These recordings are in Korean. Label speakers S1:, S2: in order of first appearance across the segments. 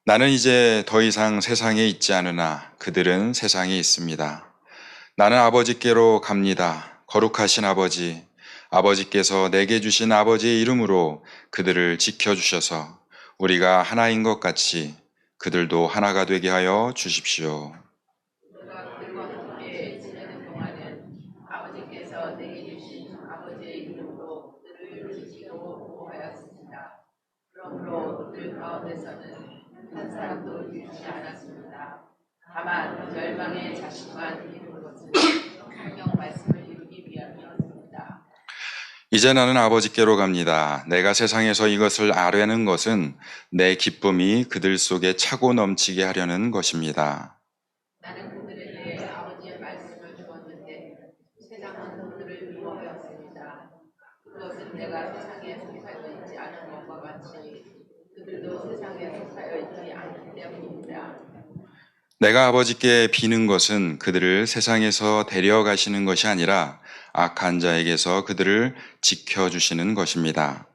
S1: 나는 이제 더 이상 세상에 있지 않으나 그들은 세상에 있습니다. 나는 아버지께로 갑니다. 거룩하신 아버지, 아버지께서 내게 주신 아버지의 이름으로 그들을 지켜주셔서 우리가 하나인 것 같이 그들도 하나가 되게 하여 주십시오.
S2: 내가 그들과 함께 지내는 동안은 아버지께서 내게 주신 아버지의 이름으로 그들을 지키고 보호하였습니다. 그러므로 그들 가운데서는 한 사람도 잃지 않았습니다. 다만 멸망의 자식만 이루는 것은 성경 말씀을 이루기 위함이었습니다.
S1: 이제 나는 아버지께로 갑니다. 내가 세상에서 이것을 아뢰는 것은 내 기쁨이 그들 속에 차고 넘치게 하려는 것입니다.
S2: 나는 그들에게 아버지의 말씀을 주었는데 세상은 그들을 미워하였습니다. 그것은 내가 세상에 속하여 있지 않은 것과 같이 그들도 세상에 속하여 있지 않기 때문입니다.
S1: 내가 아버지께 비는 것은 그들을 세상에서 데려가시는 것이 아니라 악한 자에게서 그들을 지켜주시는 것입니다.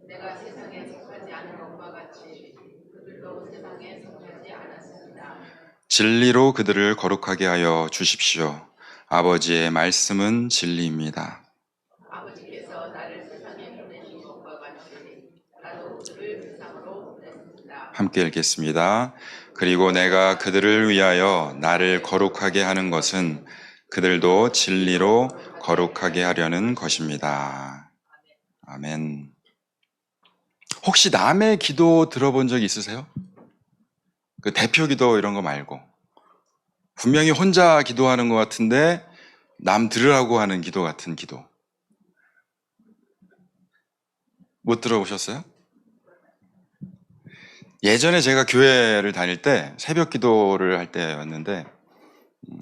S2: 내가 세상에 속하지 않은 것과 같이 그들도 세상에 속하지 않았습니다.
S1: 진리로 그들을 거룩하게 하여 주십시오. 아버지의 말씀은 진리입니다.
S2: 아버지께서 나를 세상에 보내신 것과 같이 나도 그들을 세상으로 보냈습니다.
S1: 함께 읽겠습니다. 그리고 내가 그들을 위하여 나를 거룩하게 하는 것은 그들도 진리로 거룩하게 하려는 것입니다. 아멘. 혹시 남의 기도 들어본 적 있으세요? 그 대표 기도 이런 거 말고. 분명히 혼자 기도하는 것 같은데 남 들으라고 하는 기도 같은 기도. 못 들어보셨어요? 예전에 제가 교회를 다닐 때 새벽 기도를 할 때였는데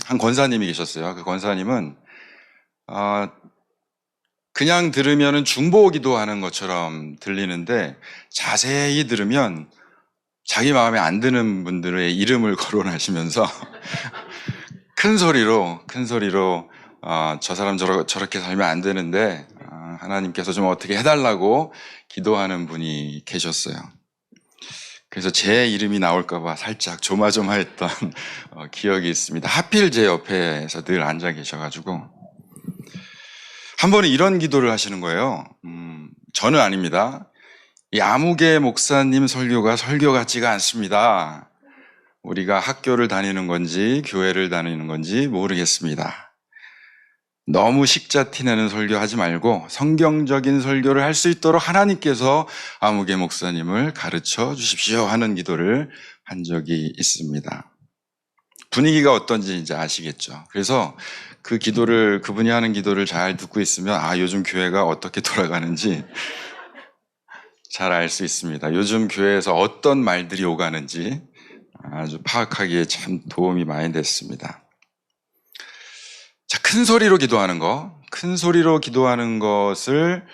S1: 한 권사님이 계셨어요. 그 권사님은 그냥 들으면 중보 기도하는 것처럼 들리는데 자세히 들으면 자기 마음에 안 드는 분들의 이름을 거론하시면서 큰 소리로 저 사람 저렇게 살면 안 되는데 하나님께서 좀 어떻게 해달라고 기도하는 분이 계셨어요. 그래서 제 이름이 나올까봐 살짝 조마조마했던 기억이 있습니다. 하필 제 옆에서 늘 앉아 계셔가지고 한 번은 이런 기도를 하시는 거예요. 저는 아닙니다. 이 아무개 목사님 설교가 설교 같지가 않습니다. 우리가 학교를 다니는 건지 교회를 다니는 건지 모르겠습니다. 너무 식자 티내는 설교 하지 말고 성경적인 설교를 할 수 있도록 하나님께서 아무개 목사님을 가르쳐 주십시오 하는 기도를 한 적이 있습니다. 분위기가 어떤지 이제 아시겠죠. 그래서 그분이 하는 기도를 잘 듣고 있으면 요즘 교회가 어떻게 돌아가는지 잘 알 수 있습니다. 요즘 교회에서 어떤 말들이 오가는지 아주 파악하기에 참 도움이 많이 됐습니다. 자, 큰 소리로 기도하는 거. 큰 소리로 기도하는 것을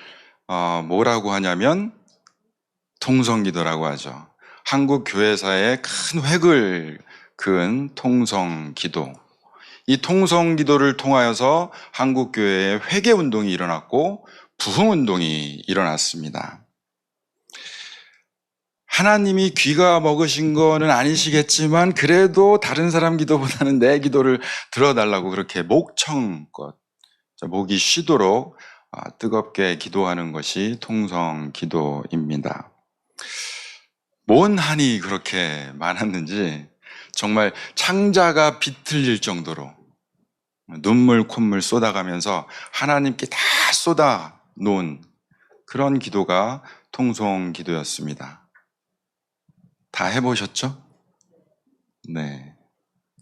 S1: 뭐라고 하냐면 통성기도라고 하죠. 한국 교회사의 큰 획을 그은 통성기도. 이 통성기도를 통하여서 한국 교회의 회개운동이 일어났고 부흥운동이 일어났습니다. 하나님이 귀가 먹으신 거는 아니시겠지만 그래도 다른 사람 기도보다는 내 기도를 들어달라고 그렇게 목청껏 목이 쉬도록 뜨겁게 기도하는 것이 통성 기도입니다. 뭔 한이 그렇게 많았는지 정말 창자가 비틀릴 정도로 눈물 콧물 쏟아가면서 하나님께 다 쏟아 놓은 그런 기도가 통성 기도였습니다. 다 해보셨죠? 네.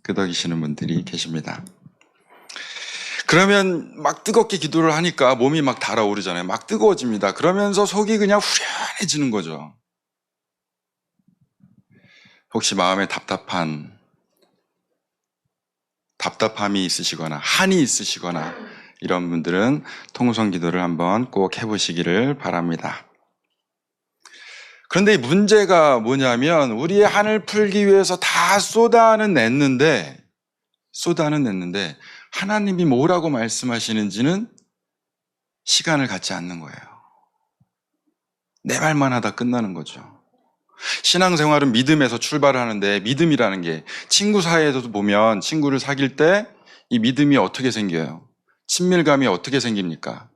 S1: 끄덕이시는 분들이 계십니다. 그러면 막 뜨겁게 기도를 하니까 몸이 막 달아오르잖아요. 막 뜨거워집니다. 그러면서 속이 그냥 후련해지는 거죠. 혹시 마음에 답답함이 있으시거나 한이 있으시거나 이런 분들은 통성 기도를 한번 꼭 해보시기를 바랍니다. 그런데 이 문제가 뭐냐면 우리의 한을 풀기 위해서 다 쏟아는 냈는데 하나님이 뭐라고 말씀하시는지는 시간을 갖지 않는 거예요. 내 말만 하다 끝나는 거죠. 신앙생활은 믿음에서 출발하는데 믿음이라는 게 친구 사이에서도 보면 친구를 사귈 때 이 믿음이 어떻게 생겨요? 친밀감이 어떻게 생깁니까?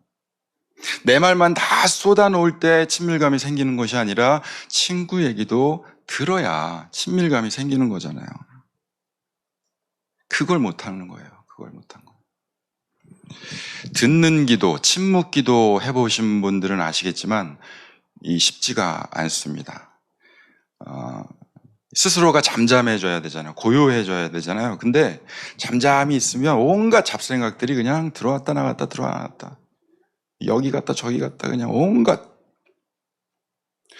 S1: 내 말만 다 쏟아놓을 때 친밀감이 생기는 것이 아니라 친구 얘기도 들어야 친밀감이 생기는 거잖아요. 그걸 못하는 거예요. 그걸 못한 거. 듣는 기도, 침묵 기도 해보신 분들은 아시겠지만 이 쉽지가 않습니다. 스스로가 잠잠해져야 되잖아요. 고요해져야 되잖아요. 근데 잠잠히 있으면 온갖 잡생각들이 그냥 들어왔다 나갔다 들어왔다 나갔다 여기 갔다 저기 갔다 그냥 온갖.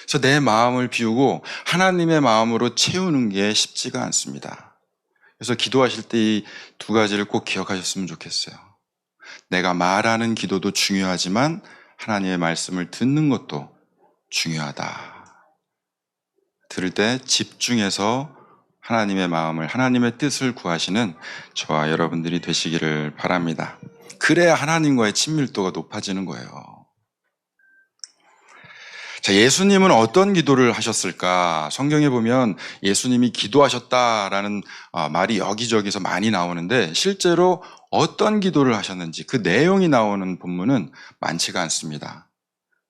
S1: 그래서 내 마음을 비우고 하나님의 마음으로 채우는 게 쉽지가 않습니다. 그래서 기도하실 때 이 두 가지를 꼭 기억하셨으면 좋겠어요. 내가 말하는 기도도 중요하지만 하나님의 말씀을 듣는 것도 중요하다. 들을 때 집중해서 하나님의 마음을, 하나님의 뜻을 구하시는 저와 여러분들이 되시기를 바랍니다. 그래야 하나님과의 친밀도가 높아지는 거예요. 자, 예수님은 어떤 기도를 하셨을까? 성경에 보면 예수님이 기도하셨다라는 말이 여기저기서 많이 나오는데 실제로 어떤 기도를 하셨는지 그 내용이 나오는 본문은 많지가 않습니다.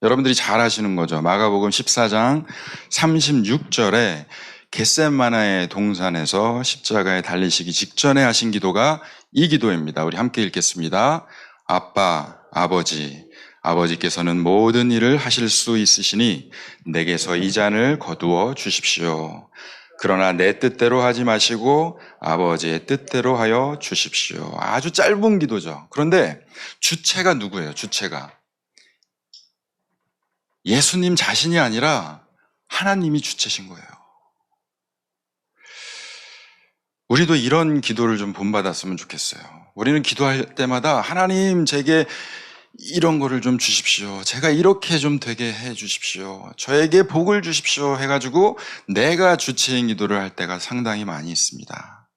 S1: 여러분들이 잘 아시는 거죠. 마가복음 14장 36절에 겟셋마나의 동산에서 십자가에 달리시기 직전에 하신 기도가 이 기도입니다. 우리 함께 읽겠습니다. 아빠, 아버지께서는 모든 일을 하실 수 있으시니 내게서 이 잔을 거두어 주십시오. 그러나 내 뜻대로 하지 마시고 아버지의 뜻대로 하여 주십시오. 아주 짧은 기도죠. 그런데 주체가 누구예요? 주체가 예수님 자신이 아니라 하나님이 주체신 거예요. 우리도 이런 기도를 좀 본받았으면 좋겠어요. 우리는 기도할 때마다 하나님 제게 이런 거를 좀 주십시오. 제가 이렇게 좀 되게 해 주십시오. 저에게 복을 주십시오 해가지고 내가 주체인 기도를 할 때가 상당히 많이 있습니다.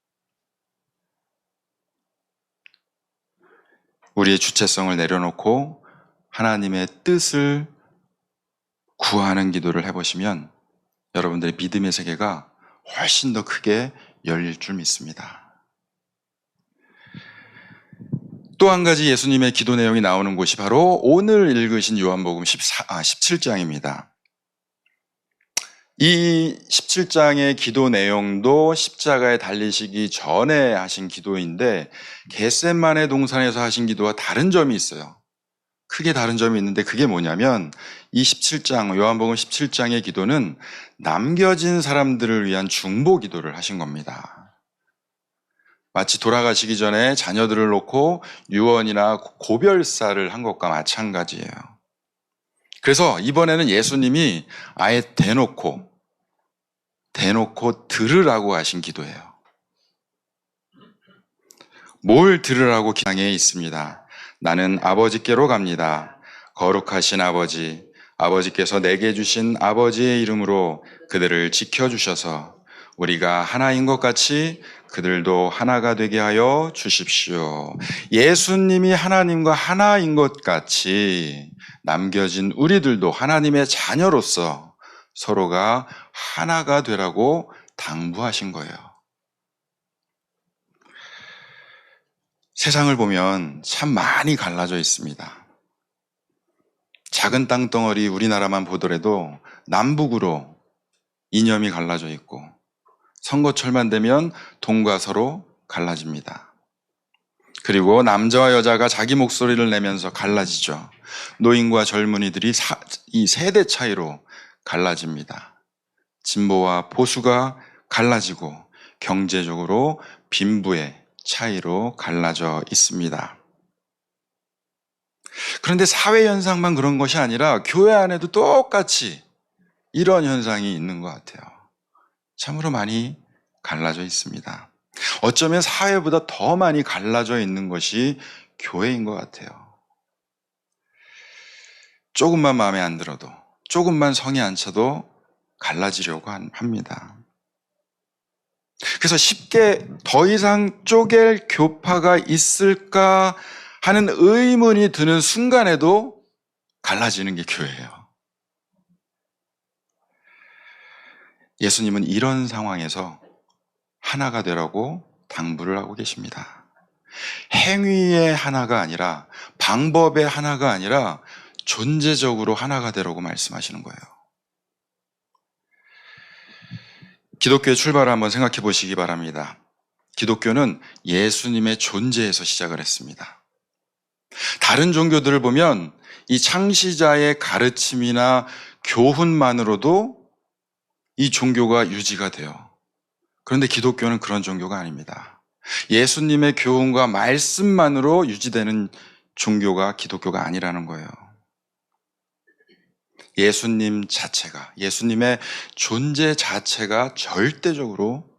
S1: 우리의 주체성을 내려놓고 하나님의 뜻을 구하는 기도를 해보시면 여러분들의 믿음의 세계가 훨씬 더 크게 열릴 줄 믿습니다. 또 한 가지 예수님의 기도 내용이 나오는 곳이 바로 오늘 읽으신 요한복음 17장입니다. 이 17장의 기도 내용도 십자가에 달리시기 전에 하신 기도인데 겟셋마네 동산에서 하신 기도와 다른 점이 있어요. 크게 다른 점이 있는데 그게 뭐냐면 이 17장, 요한복음 17장의 기도는 남겨진 사람들을 위한 중보 기도를 하신 겁니다. 마치 돌아가시기 전에 자녀들을 놓고 유언이나 고별사를 한 것과 마찬가지예요. 그래서 이번에는 예수님이 아예 대놓고 들으라고 하신 기도예요. 뭘 들으라고 기상에 있습니다. 나는 아버지께로 갑니다. 거룩하신 아버지, 아버지께서 내게 주신 아버지의 이름으로 그들을 지켜주셔서 우리가 하나인 것 같이 그들도 하나가 되게 하여 주십시오. 예수님이 하나님과 하나인 것 같이 남겨진 우리들도 하나님의 자녀로서 서로가 하나가 되라고 당부하신 거예요. 세상을 보면 참 많이 갈라져 있습니다. 작은 땅덩어리 우리나라만 보더라도 남북으로 이념이 갈라져 있고 선거철만 되면 동과 서로 갈라집니다. 그리고 남자와 여자가 자기 목소리를 내면서 갈라지죠. 노인과 젊은이들이 이 세대 차이로 갈라집니다. 진보와 보수가 갈라지고 경제적으로 빈부의 차이로 갈라져 있습니다. 그런데 사회 현상만 그런 것이 아니라 교회 안에도 똑같이 이런 현상이 있는 것 같아요. 참으로 많이 갈라져 있습니다. 어쩌면 사회보다 더 많이 갈라져 있는 것이 교회인 것 같아요. 조금만 마음에 안 들어도, 조금만 성이 안 차도 갈라지려고 합니다. 그래서 쉽게 더 이상 쪼갤 교파가 있을까 하는 의문이 드는 순간에도 갈라지는 게 교회예요. 예수님은 이런 상황에서 하나가 되라고 당부를 하고 계십니다. 행위의 하나가 아니라, 방법의 하나가 아니라 존재적으로 하나가 되라고 말씀하시는 거예요. 기독교의 출발을 한번 생각해 보시기 바랍니다. 기독교는 예수님의 존재에서 시작을 했습니다. 다른 종교들을 보면 이 창시자의 가르침이나 교훈만으로도 이 종교가 유지가 돼요. 그런데 기독교는 그런 종교가 아닙니다. 예수님의 교훈과 말씀만으로 유지되는 종교가 기독교가 아니라는 거예요. 예수님 자체가, 예수님의 존재 자체가 절대적으로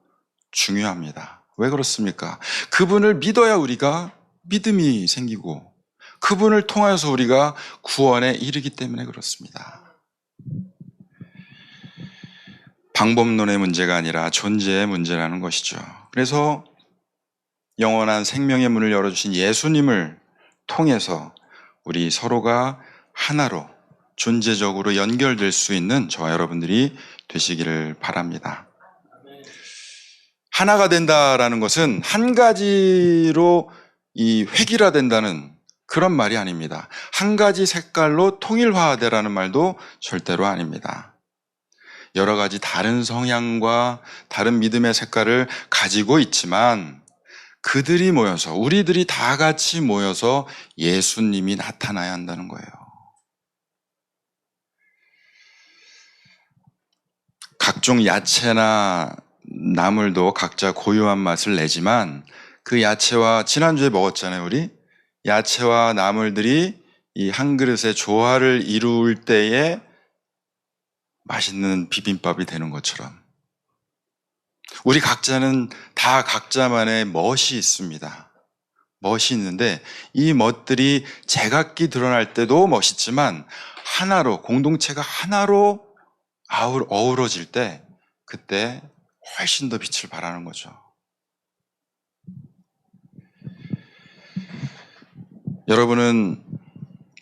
S1: 중요합니다. 왜 그렇습니까? 그분을 믿어야 우리가 믿음이 생기고 그분을 통하여서 우리가 구원에 이르기 때문에 그렇습니다. 방법론의 문제가 아니라 존재의 문제라는 것이죠. 그래서 영원한 생명의 문을 열어주신 예수님을 통해서 우리 서로가 하나로 존재적으로 연결될 수 있는 저와 여러분들이 되시기를 바랍니다. 하나가 된다라는 것은 한 가지로 획일화된다는 그런 말이 아닙니다. 한 가지 색깔로 통일화되라는 말도 절대로 아닙니다. 여러 가지 다른 성향과 다른 믿음의 색깔을 가지고 있지만 그들이 모여서, 우리들이 다 같이 모여서 예수님이 나타나야 한다는 거예요. 각종 야채나 나물도 각자 고유한 맛을 내지만 그 야채와, 지난주에 먹었잖아요, 우리? 야채와 나물들이 이 한 그릇의 조화를 이룰 때에 맛있는 비빔밥이 되는 것처럼 우리 각자는 다 각자만의 멋이 있습니다. 멋이 있는데 이 멋들이 제각기 드러날 때도 멋있지만 하나로, 공동체가 하나로 어우러질 때 그때 훨씬 더 빛을 발하는 거죠. 여러분은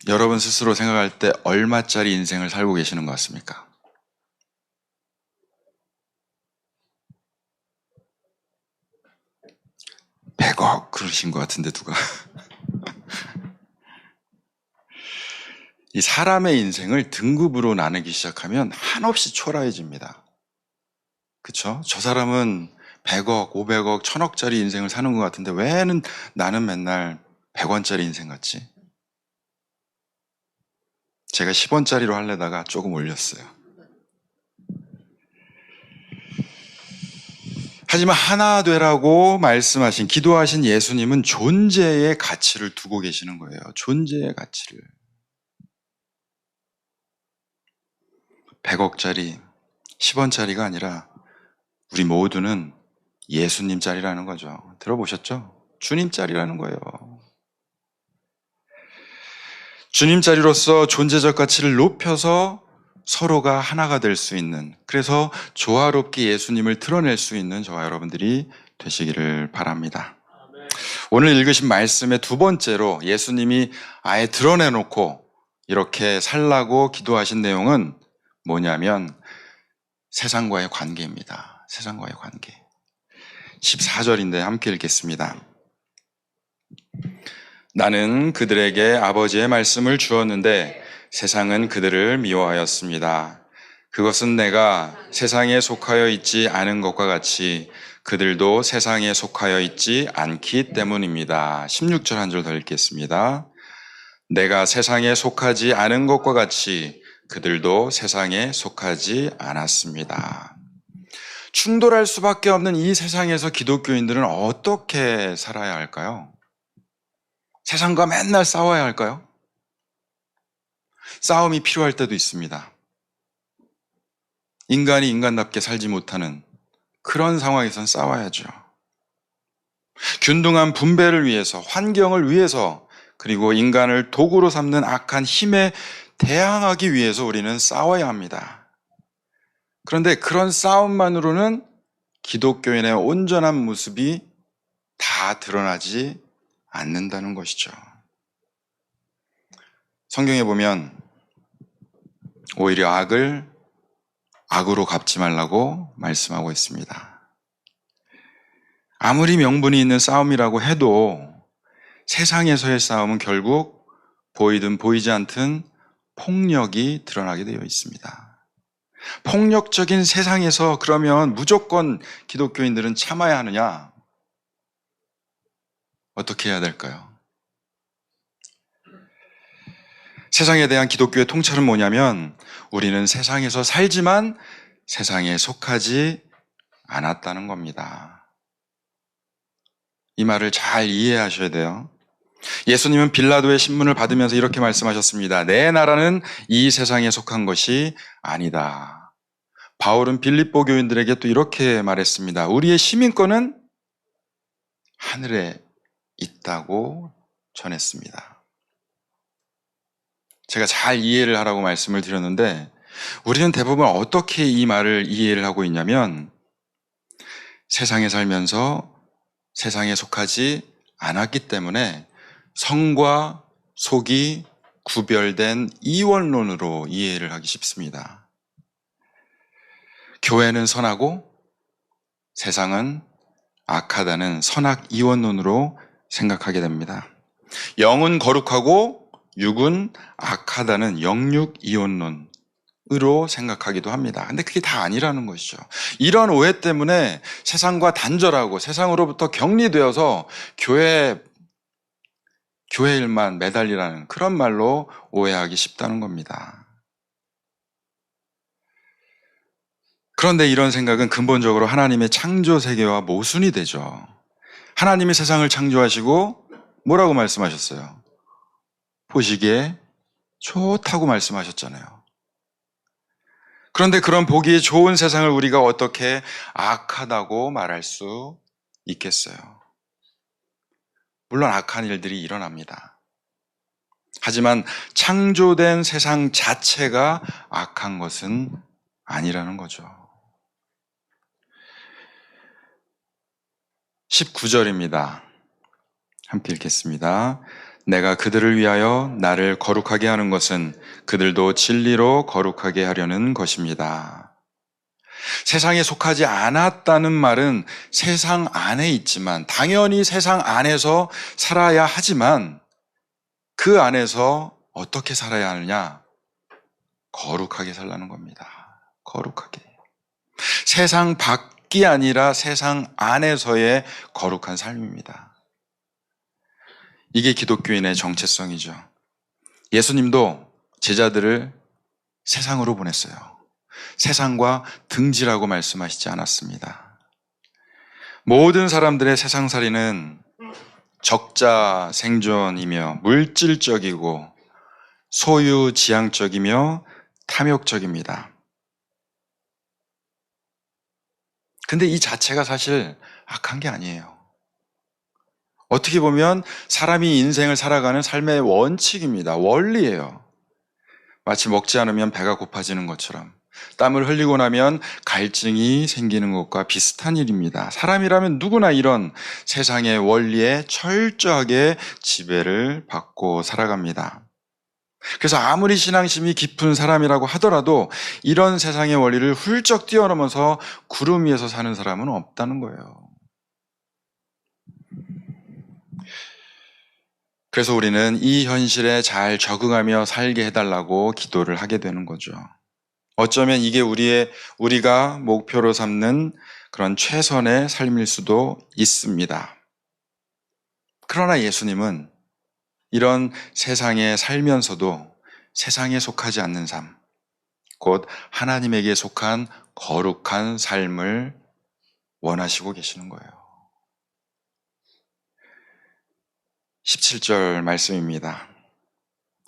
S1: 여러분 스스로 생각할 때 얼마짜리 인생을 살고 계시는 것 같습니까? 100억 그러신 것 같은데 누가. 이 사람의 인생을 등급으로 나누기 시작하면 한없이 초라해집니다. 그렇죠? 저 사람은 100억, 500억, 1000억짜리 인생을 사는 것 같은데 왜 나는 맨날 100원짜리 인생 같지? 제가 10원짜리로 하려다가 조금 올렸어요. 하지만 하나 되라고 말씀하신, 기도하신 예수님은 존재의 가치를 두고 계시는 거예요. 존재의 가치를. 100억짜리, 10원짜리가 아니라 우리 모두는 예수님짜리라는 거죠. 들어보셨죠? 주님짜리라는 거예요. 주님짜리로서 존재적 가치를 높여서 서로가 하나가 될 수 있는, 그래서 조화롭게 예수님을 드러낼 수 있는 저와 여러분들이 되시기를 바랍니다. 오늘 읽으신 말씀의 두 번째로 예수님이 아예 드러내놓고 이렇게 살라고 기도하신 내용은 뭐냐면 세상과의 관계입니다. 세상과의 관계. 14절인데 함께 읽겠습니다. 나는 그들에게 아버지의 말씀을 주었는데 세상은 그들을 미워하였습니다. 그것은 내가 세상에 속하여 있지 않은 것과 같이 그들도 세상에 속하여 있지 않기 때문입니다. 16절 한 절 더 읽겠습니다. 내가 세상에 속하지 않은 것과 같이 그들도 세상에 속하지 않았습니다. 충돌할 수밖에 없는 이 세상에서 기독교인들은 어떻게 살아야 할까요? 세상과 맨날 싸워야 할까요? 싸움이 필요할 때도 있습니다. 인간이 인간답게 살지 못하는 그런 상황에선 싸워야죠. 균등한 분배를 위해서, 환경을 위해서, 그리고 인간을 도구로 삼는 악한 힘에 대항하기 위해서 우리는 싸워야 합니다. 그런데 그런 싸움만으로는 기독교인의 온전한 모습이 다 드러나지 않는다는 것이죠. 성경에 보면 오히려 악으로 갚지 말라고 말씀하고 있습니다. 아무리 명분이 있는 싸움이라고 해도 세상에서의 싸움은 결국 보이든 보이지 않든 폭력이 드러나게 되어 있습니다. 폭력적인 세상에서 그러면 무조건 기독교인들은 참아야 하느냐? 어떻게 해야 될까요? 세상에 대한 기독교의 통찰은 뭐냐면 우리는 세상에서 살지만 세상에 속하지 않았다는 겁니다. 이 말을 잘 이해하셔야 돼요. 예수님은 빌라도의 신문을 받으면서 이렇게 말씀하셨습니다. 내 나라는 이 세상에 속한 것이 아니다. 바울은 빌립보 교인들에게 또 이렇게 말했습니다. 우리의 시민권은 하늘에 있다고 전했습니다. 제가 잘 이해를 하라고 말씀을 드렸는데 우리는 대부분 어떻게 이 말을 이해를 하고 있냐면 세상에 살면서 세상에 속하지 않았기 때문에 성과 속이 구별된 이원론으로 이해를 하기 쉽습니다. 교회는 선하고 세상은 악하다는 선악 이원론으로 생각하게 됩니다. 영은 거룩하고 육은 악하다는 영육 이원론으로 생각하기도 합니다. 근데 그게 다 아니라는 것이죠. 이런 오해 때문에 세상과 단절하고 세상으로부터 격리되어서 교회 일만 매달리라는 그런 말로 오해하기 쉽다는 겁니다. 그런데 이런 생각은 근본적으로 하나님의 창조 세계와 모순이 되죠. 하나님이 세상을 창조하시고 뭐라고 말씀하셨어요? 보시기에 좋다고 말씀하셨잖아요. 그런데 그런 보기에 좋은 세상을 우리가 어떻게 악하다고 말할 수 있겠어요? 물론 악한 일들이 일어납니다. 하지만 창조된 세상 자체가 악한 것은 아니라는 거죠. 19절입니다. 함께 읽겠습니다. 내가 그들을 위하여 나를 거룩하게 하는 것은 그들도 진리로 거룩하게 하려는 것입니다. 세상에 속하지 않았다는 말은 세상 안에 있지만 당연히 세상 안에서 살아야 하지만 그 안에서 어떻게 살아야 하느냐? 거룩하게 살라는 겁니다. 거룩하게. 세상 밖이 아니라 세상 안에서의 거룩한 삶입니다. 이게 기독교인의 정체성이죠. 예수님도 제자들을 세상으로 보냈어요. 세상과 등지라고 말씀하시지 않았습니다. 모든 사람들의 세상살이는 적자 생존이며 물질적이고 소유지향적이며 탐욕적입니다. 근데 이 자체가 사실 악한 게 아니에요. 어떻게 보면 사람이 인생을 살아가는 삶의 원칙입니다. 원리예요. 마치 먹지 않으면 배가 고파지는 것처럼 땀을 흘리고 나면 갈증이 생기는 것과 비슷한 일입니다. 사람이라면 누구나 이런 세상의 원리에 철저하게 지배를 받고 살아갑니다. 그래서 아무리 신앙심이 깊은 사람이라고 하더라도 이런 세상의 원리를 훌쩍 뛰어넘어서 구름 위에서 사는 사람은 없다는 거예요. 그래서 우리는 이 현실에 잘 적응하며 살게 해달라고 기도를 하게 되는 거죠. 어쩌면 이게 우리가 목표로 삼는 그런 최선의 삶일 수도 있습니다. 그러나 예수님은 이런 세상에 살면서도 세상에 속하지 않는 삶, 곧 하나님에게 속한 거룩한 삶을 원하시고 계시는 거예요. 17절 말씀입니다.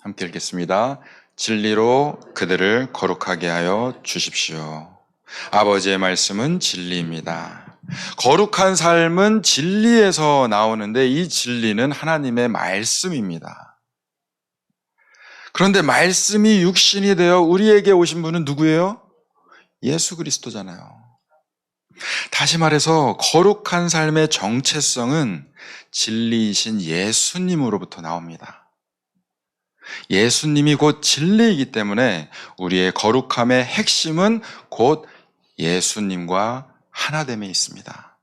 S1: 함께 읽겠습니다. 진리로 그들을 거룩하게 하여 주십시오. 아버지의 말씀은 진리입니다. 거룩한 삶은 진리에서 나오는데 이 진리는 하나님의 말씀입니다. 그런데 말씀이 육신이 되어 우리에게 오신 분은 누구예요? 예수 그리스도잖아요. 다시 말해서 거룩한 삶의 정체성은 진리이신 예수님으로부터 나옵니다. 예수님이 곧 진리이기 때문에 우리의 거룩함의 핵심은 곧 예수님과 하나됨에 있습니다.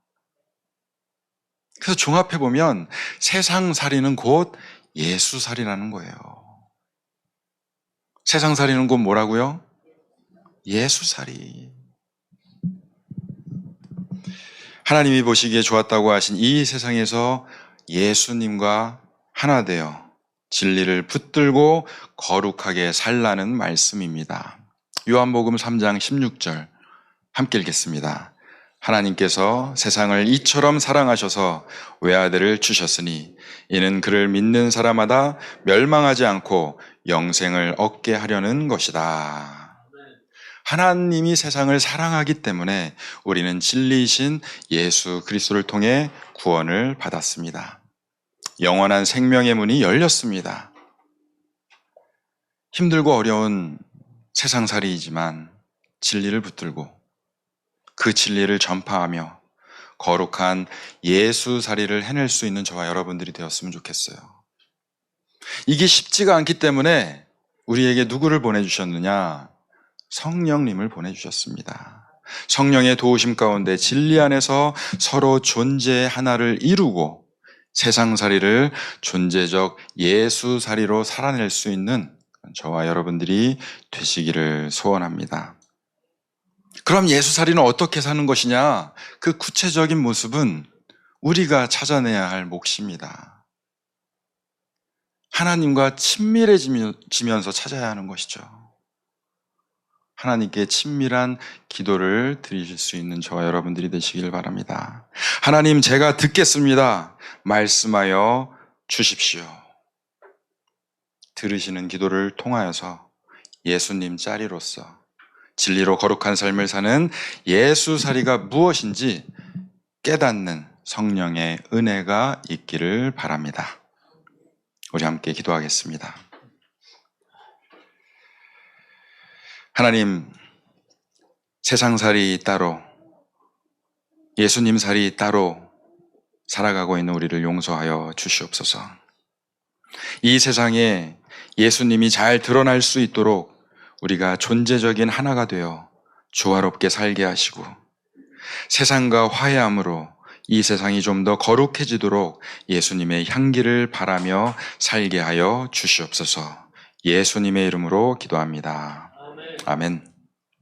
S1: 그래서 종합해보면 세상살이는 곧 예수살이라는 거예요. 세상살이는 곧 뭐라고요? 예수살이. 하나님이 보시기에 좋았다고 하신 이 세상에서 예수님과 하나 되어 진리를 붙들고 거룩하게 살라는 말씀입니다. 요한복음 3장 16절 함께 읽겠습니다. 하나님께서 세상을 이처럼 사랑하셔서 외아들을 주셨으니 이는 그를 믿는 사람마다 멸망하지 않고 영생을 얻게 하려는 것이다. 하나님이 세상을 사랑하기 때문에 우리는 진리이신 예수 그리스도를 통해 구원을 받았습니다. 영원한 생명의 문이 열렸습니다. 힘들고 어려운 세상살이이지만 진리를 붙들고 그 진리를 전파하며 거룩한 예수살이를 해낼 수 있는 저와 여러분들이 되었으면 좋겠어요. 이게 쉽지가 않기 때문에 우리에게 누구를 보내주셨느냐? 성령님을 보내주셨습니다. 성령의 도우심 가운데 진리 안에서 서로 존재 하나를 이루고 세상살이를 존재적 예수살이로 살아낼 수 있는 저와 여러분들이 되시기를 소원합니다. 그럼 예수살이는 어떻게 사는 것이냐? 그 구체적인 모습은 우리가 찾아내야 할 몫입니다. 하나님과 친밀해지면서 찾아야 하는 것이죠. 하나님께 친밀한 기도를 드리실 수 있는 저와 여러분들이 되시길 바랍니다. 하나님, 제가 듣겠습니다. 말씀하여 주십시오. 들으시는 기도를 통하여서 예수님 자리로서 진리로 거룩한 삶을 사는 예수살이가 무엇인지 깨닫는 성령의 은혜가 있기를 바랍니다. 우리 함께 기도하겠습니다. 하나님, 세상살이 따로 예수님살이 따로 살아가고 있는 우리를 용서하여 주시옵소서. 이 세상에 예수님이 잘 드러날 수 있도록 우리가 존재적인 하나가 되어 조화롭게 살게 하시고 세상과 화해함으로 이 세상이 좀 더 거룩해지도록 예수님의 향기를 바라며 살게 하여 주시옵소서. 예수님의 이름으로 기도합니다. 아멘.